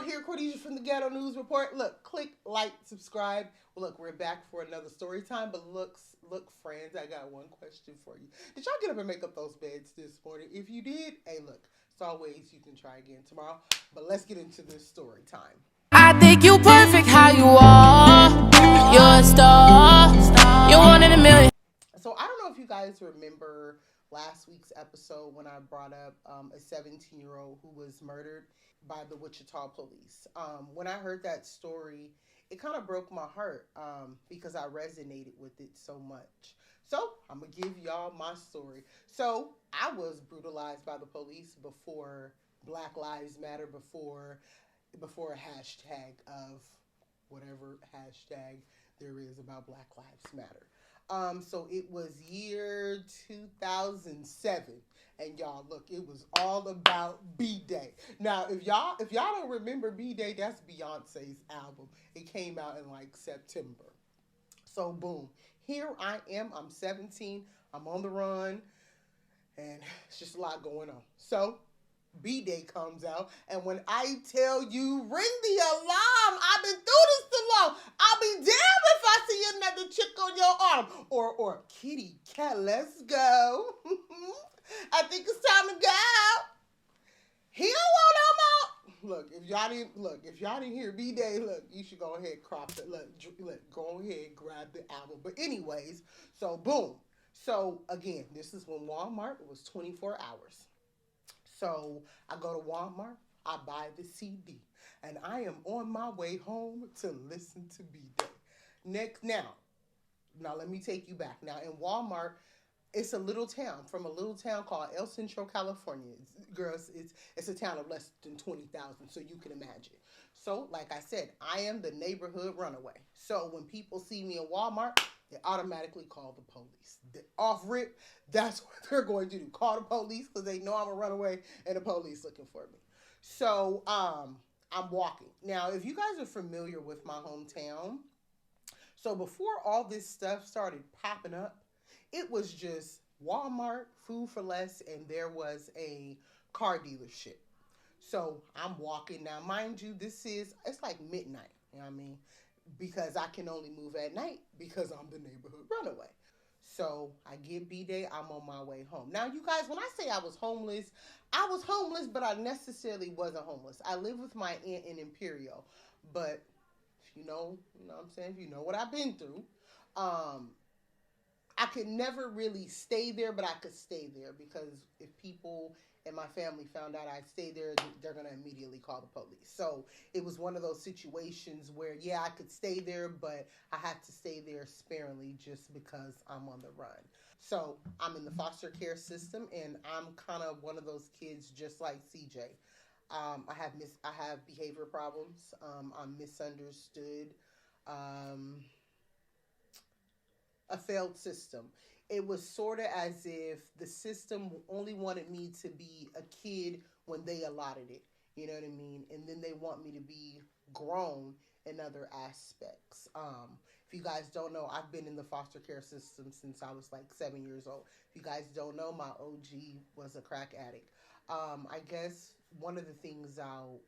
out here, Cordesia from the Ghetto News Report. Look, click like, subscribe. Well, look, we're back for another story time. But look, friends, I got one question for you. Did y'all get up and make up those beds this morning? If you did, hey, look, as always, you can try again tomorrow. But let's get into this story time. I think you perfect how you are. You're a star. You're one in a million. So I don't know if you guys remember last week's episode when I brought up a 17-year-old who was murdered by the Wichita police. When I heard that story, it kind of broke my heart because I resonated with it so much. So I'm gonna give y'all my story. So I was brutalized by the police before Black Lives Matter, before a hashtag of whatever hashtag there is about Black Lives Matter. So it was year 2007, and y'all look, it was all about B Day. Now, if y'all don't remember B Day, that's Beyonce's album. It came out in like September. So boom, here I am. I'm 17. I'm on the run, and it's just a lot going on. So B Day comes out, and when I tell you, ring the alarm, I've been through this too long. I'll be damned if I see another chick on your arm. Or kitty cat, let's go. I think it's time to go. He don't want no more. If y'all didn't hear B Day, look, you should go ahead crop it. Look, go ahead grab the album. But anyways, so boom. So again, this is when Walmart was 24 hours. So I go to Walmart, I buy the CD, and I am on my way home to listen to B Day. Now let me take you back. Now in Walmart, it's a little town from a little town called El Centro, California. It's a town of less than 20,000, so you can imagine. So like I said, I am the neighborhood runaway. So when people see me in Walmart, they automatically call the police. Off rip, that's what they're going to do. Call the police because they know I'm a runaway and the police looking for me. So I'm walking. Now, if you guys are familiar with my hometown, so before all this stuff started popping up, it was just Walmart, Food for Less, and there was a car dealership. So I'm walking now. Mind you, it's like midnight. You know what I mean? Because I can only move at night because I'm the neighborhood runaway. So I get B Day, I'm on my way home. Now, you guys, when I say I was homeless, but I necessarily wasn't homeless. I lived with my aunt in Imperial. But if you know what I'm saying, if you know what I've been through, I could never really stay there, but I could stay there because if people and my family found out I stayed there, they're going to immediately call the police. So it was one of those situations where, yeah, I could stay there, but I had to stay there sparingly just because I'm on the run. So I'm in the foster care system, and I'm kind of one of those kids just like CJ. I have behavior problems. I'm misunderstood. Um, a failed system. It was sort of as if the system only wanted me to be a kid when they allotted it. You know what I mean? And then they want me to be grown in other aspects. If you guys don't know, I've been in the foster care system since I was like 7 years old. If you guys don't know, my OG was a crack addict. I guess one of the things I'll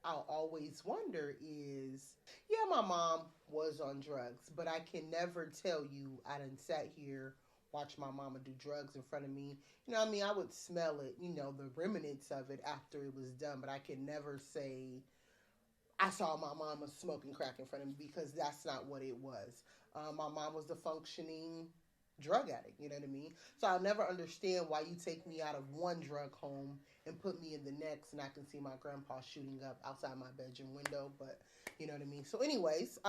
always wonder is, yeah, my mom was on drugs, but I can never tell you I done sat here, watch my mama do drugs in front of me. You know what I mean? I would smell it, the remnants of it after it was done, but I can never say I saw my mama smoking crack in front of me because that's not what it was. My mom was a functioning drug addict, you know what I mean? So I'll never understand why you take me out of one drug home and put me in the next, and I can see my grandpa shooting up outside my bedroom window, but you know what I mean? So anyways,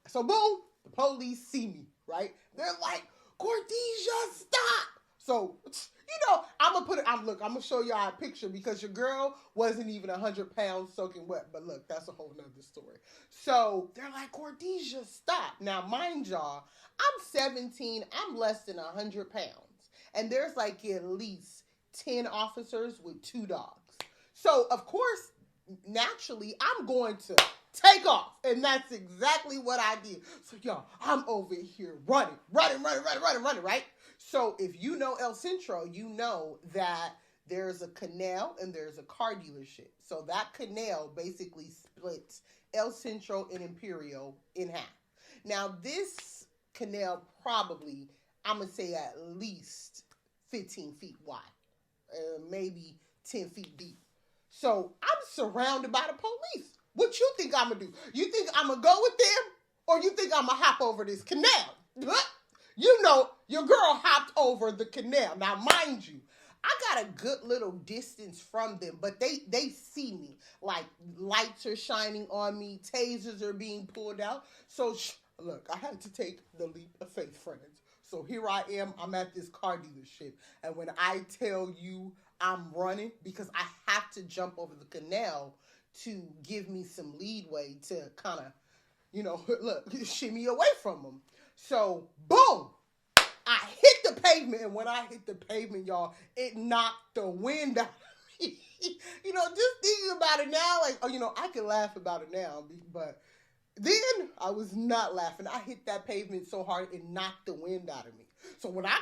so boom, the police see me, right? They're like, Cordesia, stop! So, I'm gonna show y'all a picture because your girl wasn't even 100 pounds soaking wet. But look, that's a whole nother story. So they're like, Cordesia, stop. Now, mind y'all, I'm 17. I'm less than 100 pounds. And there's like at least 10 officers with 2 dogs. So, of course, naturally, I'm going to take off. And that's exactly what I did. So, y'all, I'm over here running, right? So if you know El Centro, you know that there's a canal and there's a car dealership. So that canal basically splits El Centro and Imperial in half. Now, this canal probably, I'm going to say at least 15 feet wide, maybe 10 feet deep. So I'm surrounded by the police. What you think I'm going to do? You think I'm going to go with them? Or you think I'm going to hop over this canal? You know, your girl hopped over the canal. Now, mind you, I got a good little distance from them, but they see me. Like, lights are shining on me. Tasers are being pulled out. So, look, I had to take the leap of faith, friends. So here I am. I'm at this car dealership. And when I tell you I'm running, because I have to jump over the canal to give me some leadway to kind of, look, shimmy away from them. So, boom, I hit the pavement, and when I hit the pavement, y'all, it knocked the wind out of me. Just thinking about it now, like, I can laugh about it now, but then I was not laughing. I hit that pavement so hard, it knocked the wind out of me. So when I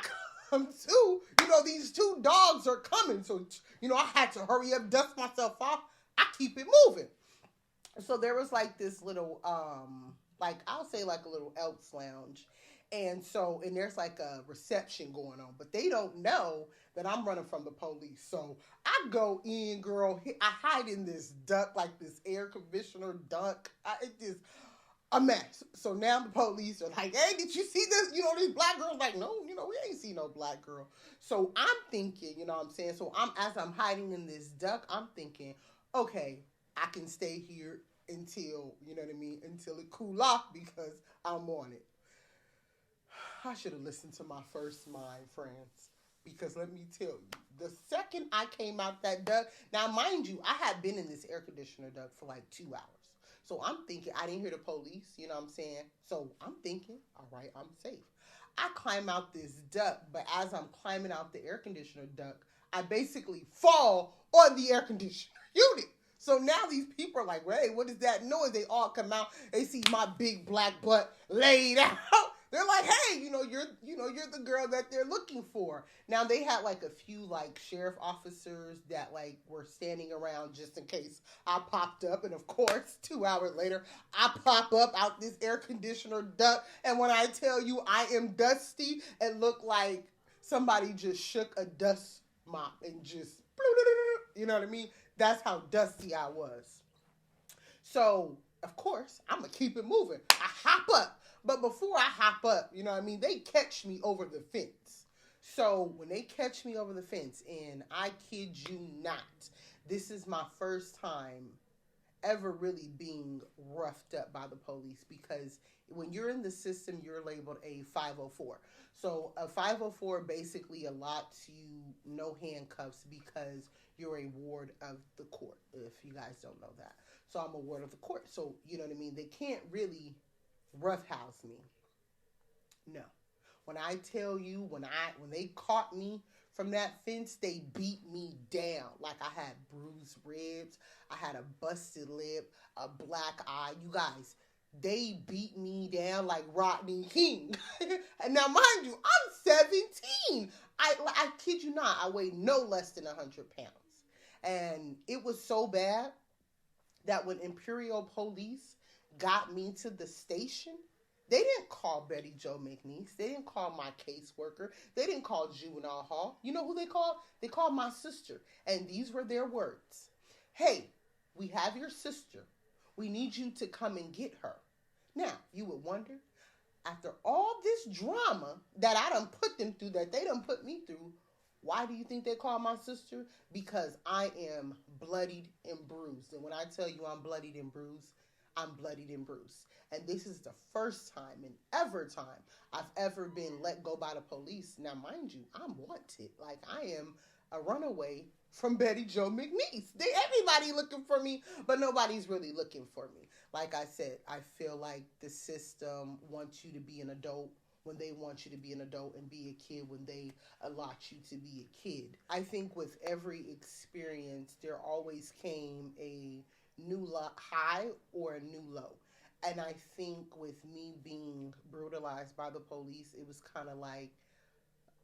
come to, these two dogs are coming, so, I had to hurry up, dust myself off. I keep it moving. So there was like this little, I'll say like a little Elks lounge. And there's like a reception going on, but they don't know that I'm running from the police. So I go in, girl. I hide in this duck, like this air conditioner duck. It's just a mess. So now the police are like, hey, did you see this? These black girls like, no, we ain't see no black girl. So I'm thinking, what I'm saying? So as I'm hiding in this duck, I'm thinking, okay, I can stay here until, until it cool off because I'm on it. I should have listened to my first mind, friends, because let me tell you, the second I came out that duck, now mind you, I had been in this air conditioner duck for like 2 hours. So I'm thinking, I didn't hear the police, you know what I'm saying? So I'm thinking, all right, I'm safe. I climb out this duck, but as I'm climbing out the air conditioner duck, I basically fall on the air conditioner unit. So now these people are like, hey, what is that noise? They all come out. They see my big black butt laid out. They're like, hey, you're the girl that they're looking for. Now they had like a few like sheriff officers that like were standing around just in case I popped up. And of course, 2 hours later, I pop up out this air conditioner duct. And when I tell you I am dusty and look like somebody just shook a dust mop and just, you know what I mean? That's how dusty I was. So, of course, I'm going to keep it moving. I hop up. But before I hop up, they catch me over the fence. So when they catch me over the fence, and I kid you not, this is my first time ever really being roughed up by the police, because when you're in the system, you're labeled a 504. So a 504 basically allots you no handcuffs because you're a ward of the court, if you guys don't know that. So I'm a ward of the court. So, they can't really roughhouse me. No. When I tell you, when they caught me from that fence, they beat me down. Like I had bruised ribs, I had a busted lip, a black eye. You guys, they beat me down like Rodney King. And now, mind you, I'm 17. I kid you not, I weigh no less than 100 pounds. And it was so bad that when Imperial Police got me to the station, they didn't call Betty Jo McNeese. They didn't call my caseworker. They didn't call Juvenile Hall. You know who they called? They called my sister. And these were their words. Hey, we have your sister. We need you to come and get her. Now, you would wonder, after all this drama that I done put them through, that they done put me through, why do you think they call my sister? Because I am bloodied and bruised. And when I tell you I'm bloodied and bruised, I'm bloodied and bruised. And this is the first time and time I've ever been let go by the police. Now, mind you, I'm wanted. Like, I am a runaway from Betty Jo McNeese. Everybody looking for me, but nobody's really looking for me. Like I said, I feel like the system wants you to be an adult when they want you to be an adult, and be a kid when they allot you to be a kid. I think with every experience, there always came a new high or a new low. And I think with me being brutalized by the police, it was kind of like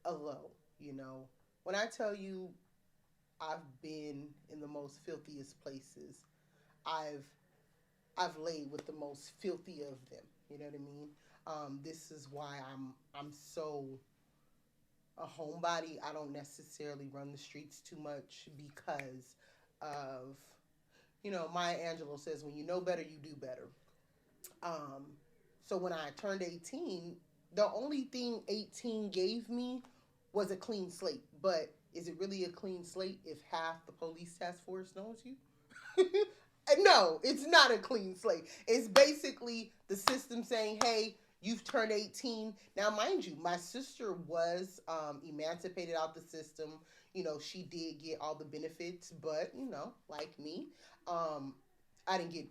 a low, When I tell you I've been in the most filthiest places. I've I've laid with the most filthy of them. You know what I mean? This is why I'm so a homebody. I don't necessarily run the streets too much because of Maya Angelou says when you know better, you do better. Um, so when I turned 18, the only thing 18 gave me was a clean slate. But is it really a clean slate if half the police task force knows you? No, it's not a clean slate. It's basically the system saying, hey, you've turned 18. Now, mind you, my sister was emancipated out the system. She did get all the benefits, but, like me, um, I didn't get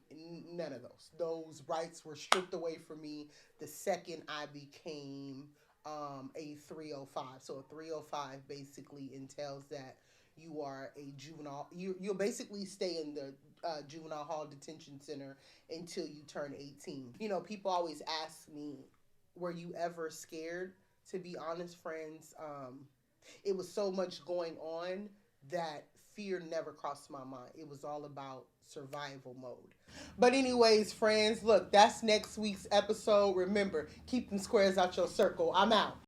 none of those. Those rights were stripped away from me the second I became a 305. So a 305 basically entails that you are a juvenile. You'll basically stay in the juvenile hall detention center until you turn 18. People always ask me, were you ever scared? To be honest, friends, it was so much going on that fear never crossed my mind. It was all about survival mode. But anyways, friends, look, that's next week's episode. Remember, keep them squares out your circle. I'm out.